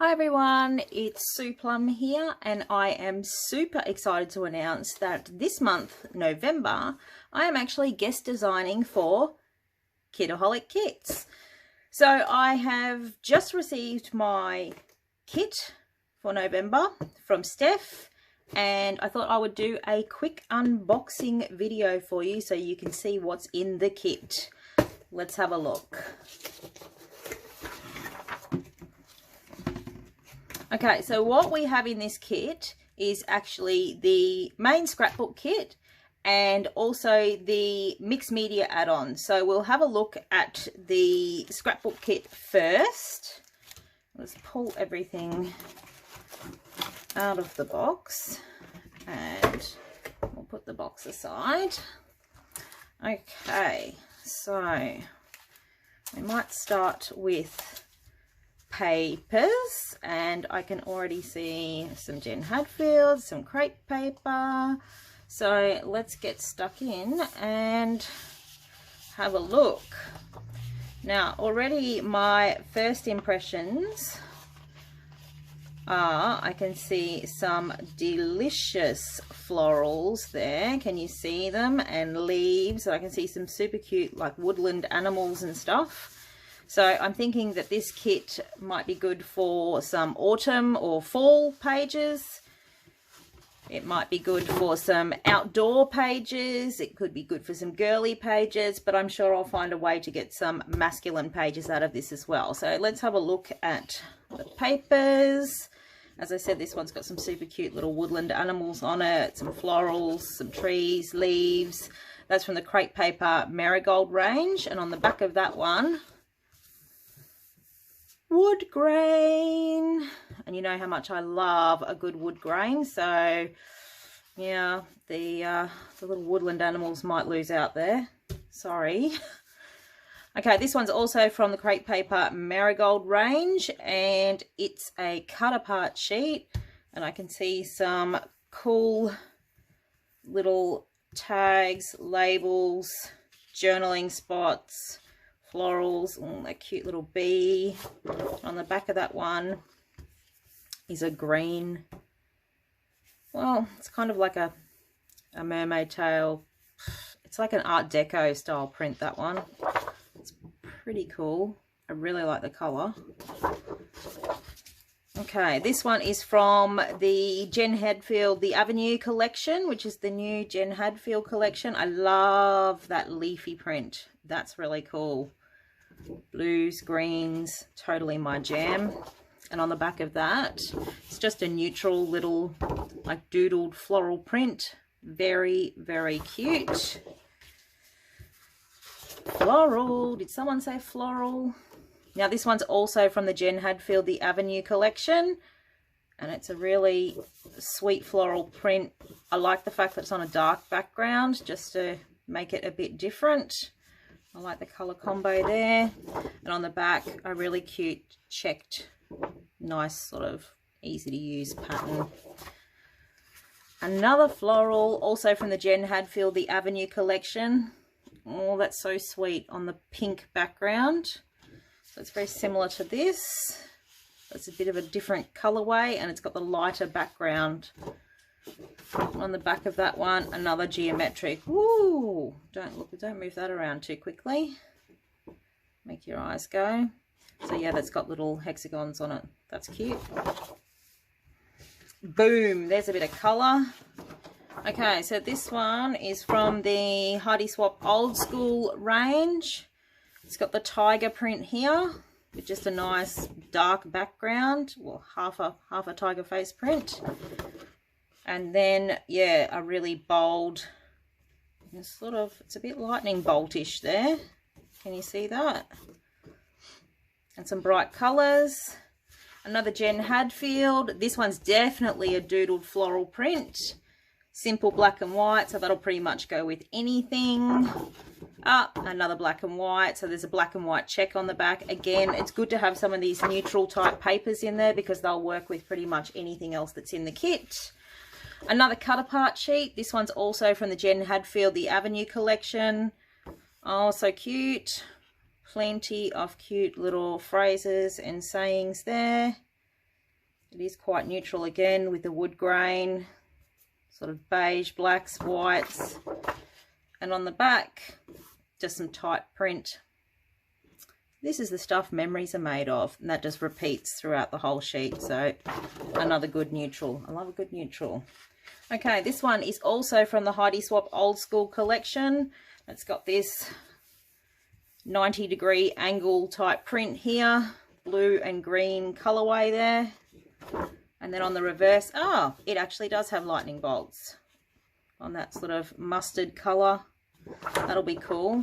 Hi everyone, it's Plumb here, and I am super excited to announce that this month, November, I am actually guest designing for Kitaholic Kits. So I have just received my kit for November from Steph, and I thought I would do a quick unboxing video for you so you can see what's in the kit. Let's have a look. Okay, so what we have in this kit is actually the main scrapbook kit and also the mixed media add-on. So we'll have a look at the scrapbook kit first. Let's pull everything out of the box and we'll put the box aside. Okay, so we might start with papers, and I can already see some Jen Hadfield, some crepe paper. So let's get stuck in and have a look. Now already my first impressions are, I can see some delicious florals there. Can you see them? And leaves. I can see some super cute like woodland animals and stuff. So I'm thinking that this kit might be good for some autumn or fall pages. It might be good for some outdoor pages. It could be good for some girly pages, but I'm sure I'll find a way to get some masculine pages out of this as well. So let's have a look at the papers. As I said, this one's got some super cute little woodland animals on it, some florals, some trees, leaves. That's from the crepe paper marigold range. And on the back of that one, wood grain, and you know how much I love a good wood grain. So yeah, the little woodland animals might lose out there, sorry. Okay, this one's also from the crepe paper marigold range, and it's a cut apart sheet, and I can see some cool little tags, labels, journaling spots, florals. Oh, that cute little bee. On the back of that one is a green, well, it's kind of like a mermaid tail. It's like an Art Deco style print, that one. It's pretty cool. I really like the color. Okay, this one is from the Jen Hadfield, the Avenue collection, which is the new Jen Hadfield collection. I love that leafy print. That's really cool. Blues, greens, totally my jam. And on the back of that, it's just a neutral little like doodled floral print. Very, very cute. Floral. Did someone say floral? Now this one's also from the Jen Hadfield, the Avenue collection. And it's a really sweet floral print. I like the fact that it's on a dark background just to make it a bit different. I like the color combo there. And on the back, a really cute checked, nice sort of easy to use pattern. Another floral, also from the Jen Hadfield, the Avenue collection. Oh, that's so sweet, on the pink background. So it's very similar to this. It's a bit of a different colorway, and it's got the lighter background. On the back of that one, another geometric. Woo! Don't move that around too quickly. Make your eyes go. So yeah, that's got little hexagons on it. That's cute. Boom! There's a bit of color. Okay, so this one is from the Heidi Swap Old School range. It's got the tiger print here with just a nice dark background. Well, half a tiger face print. And then, yeah, a really bold, it's a bit lightning boltish there. Can you see that? And some bright colours. Another Jen Hadfield. This one's definitely a doodled floral print. Simple black and white, so that'll pretty much go with anything. Another black and white, so there's a black and white check on the back. Again, it's good to have some of these neutral type papers in there because they'll work with pretty much anything else that's in the kit. Another cut apart sheet. This one's also from the Jen Hadfield, the Avenue collection. Oh, so cute. Plenty of cute little phrases and sayings there. It is quite neutral again with the wood grain, sort of beige, blacks, whites. And on the back, just some type print. This is the stuff memories are made of, and that just repeats throughout the whole sheet. So another good neutral. I love a good neutral. Okay, this one is also from the Heidi Swap Old School collection. It's got this 90-degree angle type print here, blue and green colorway there. And then on the reverse, oh, it actually does have lightning bolts on that sort of mustard color. That'll be cool.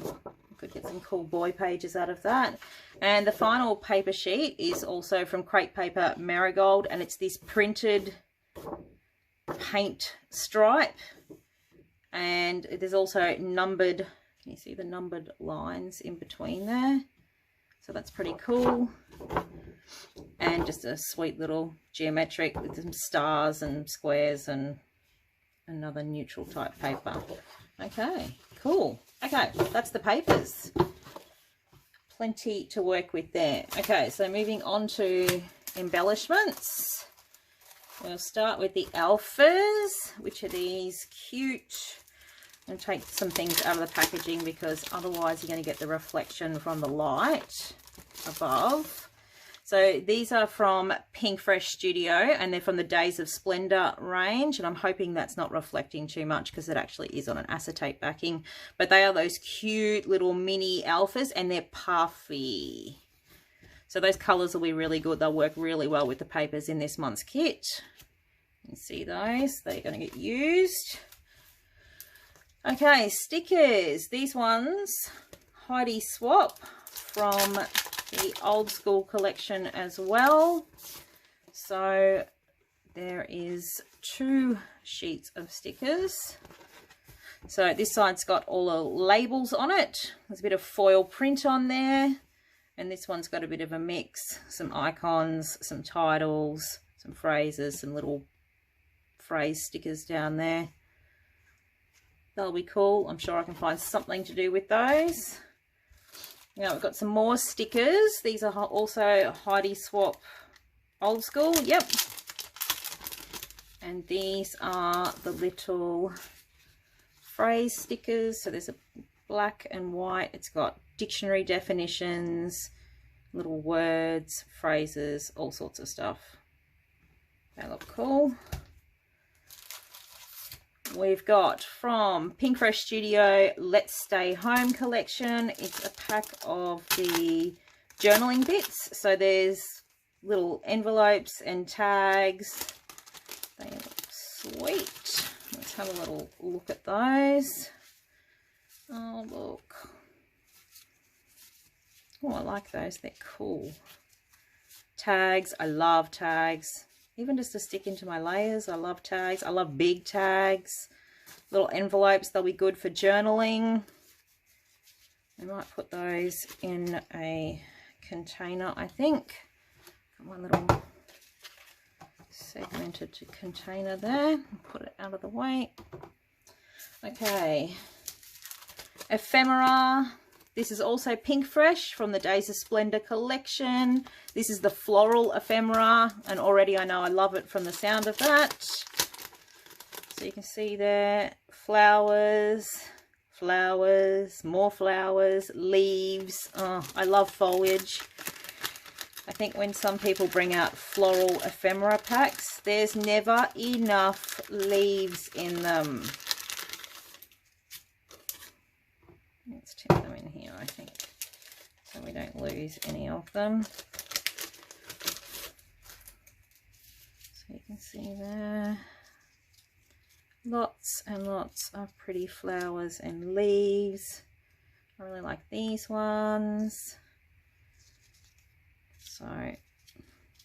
Could get some cool boy pages out of that. And the final paper sheet is also from Crepe Paper Marigold, and it's this printed paint stripe, and there's also numbered, can you see the numbered lines in between there? So that's pretty cool. And just a sweet little geometric with some stars and squares and another neutral type paper. Okay, cool. Okay, that's the papers. Plenty to work with there. Okay, so moving on to embellishments. We'll start with the alphas, which are these cute. I'm going to take some things out of the packaging because otherwise you're going to get the reflection from the light above. So these are from Pink Fresh Studio, and they're from the Days of Splendor range, and I'm hoping that's not reflecting too much because it actually is on an acetate backing. But they are those cute little mini alphas, and they're puffy. So those colours will be really good. They'll work really well with the papers in this month's kit. You can see those. They're going to get used. Okay, stickers. These ones, Heidi Swap from the Old School collection as well. So there is 2 sheets of stickers. So this side's got all the labels on it. There's a bit of foil print on there. And this one's got a bit of a mix. Some icons, some titles, some phrases, some little phrase stickers down there. They'll be cool. I'm sure I can find something to do with those. Now we've got some more stickers. These are also Heidi Swap Old School. Yep. And these are the little phrase stickers. So there's a black and white. It's got dictionary definitions, little words, phrases, all sorts of stuff. They look cool. We've got from Pink Fresh Studio Let's Stay Home collection. It's a pack of the journaling bits. So there's little envelopes and tags. They look sweet. Let's have a little look at those. Oh, look. Oh, I like those. They're cool. Tags. I love tags. Even just to stick into my layers, I love tags. I love big tags. Little envelopes, they'll be good for journaling. I might put those in a container, I think. Got my little segmented container there. Put it out of the way. Okay. Ephemera. This is also Pink Fresh from the Days of Splendor collection. This is the Floral Ephemera, and already I know I love it from the sound of that. So you can see there, flowers, flowers, more flowers, leaves. Oh, I love foliage. I think when some people bring out floral ephemera packs, there's never enough leaves in them. Let's tip them in here, I think, so we don't lose any of them. So you can see there, lots and lots of pretty flowers and leaves. I really like these ones. So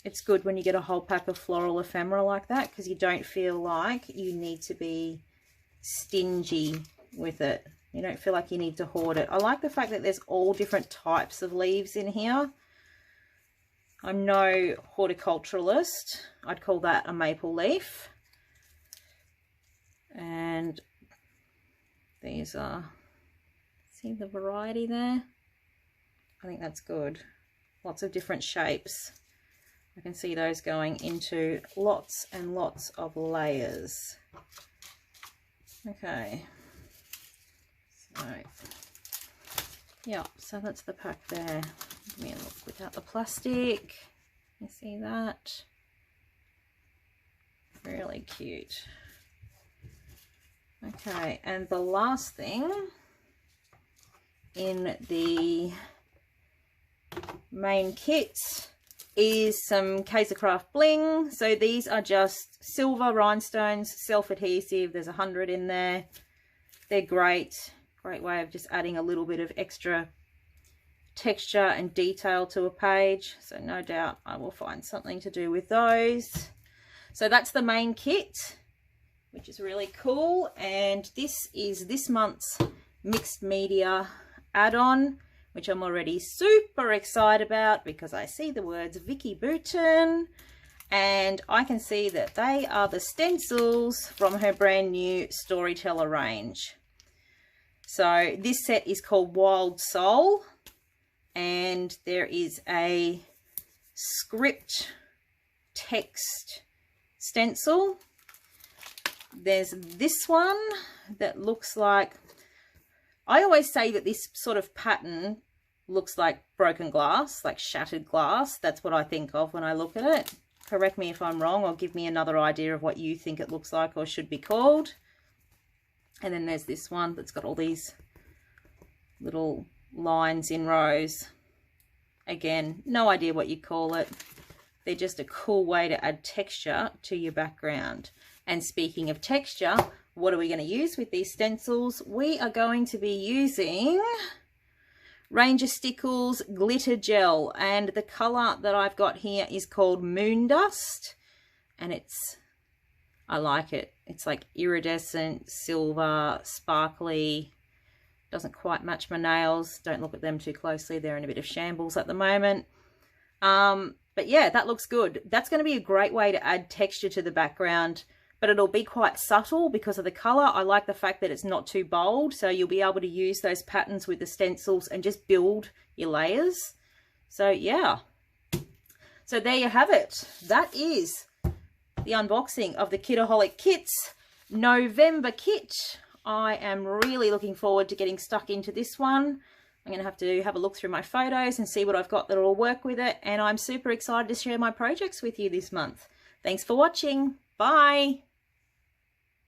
it's good when you get a whole pack of floral ephemera like that, because you don't feel like you need to be stingy with it. You don't feel like you need to hoard it. I like the fact that there's all different types of leaves in here. I'm no horticulturalist. I'd call that a maple leaf. And these are, see the variety there? I think that's good. Lots of different shapes. I can see those going into lots and lots of layers. Okay, so yeah, so that's the pack there. Give me a look without the plastic. You see that? Really cute. Okay, and the last thing in the main kit is some Kitaholic Bling. So these are just silver rhinestones, self-adhesive. There's 100 in there. They're great. Great way of just adding a little bit of extra texture and detail to a page. So no doubt I will find something to do with those. So that's the main kit, which is really cool. And this is this month's mixed media add-on, which I'm already super excited about because I see the words Vicky Bouton and I can see that they are the stencils from her brand new Storyteller range. So this set is called Wild Soul, and there is a script text stencil. There's this one that looks like, I always say that this sort of pattern looks like broken glass, like shattered glass. That's what I think of when I look at it. Correct me if I'm wrong, or give me another idea of what you think it looks like or should be called. And then there's this one that's got all these little lines in rows. Again, no idea what you call it. They're just a cool way to add texture to your background. And speaking of texture, what are we going to use with these stencils? We are going to be using Ranger Stickles Glitter Gel, and the colour that I've got here is called Moon Dust, and I like it. It's like iridescent, silver, sparkly. Doesn't quite match my nails. Don't look at them too closely. They're in a bit of shambles at the moment. But yeah, that looks good. That's going to be a great way to add texture to the background, but it'll be quite subtle because of the colour. I like the fact that it's not too bold, so you'll be able to use those patterns with the stencils and just build your layers. So yeah, so there you have it. That is the unboxing of the Kitaholic Kits November kit. I am really looking forward to getting stuck into this one. I'm going to have a look through my photos and see what I've got that will work with it. And I'm super excited to share my projects with you this month. Thanks for watching. Bye.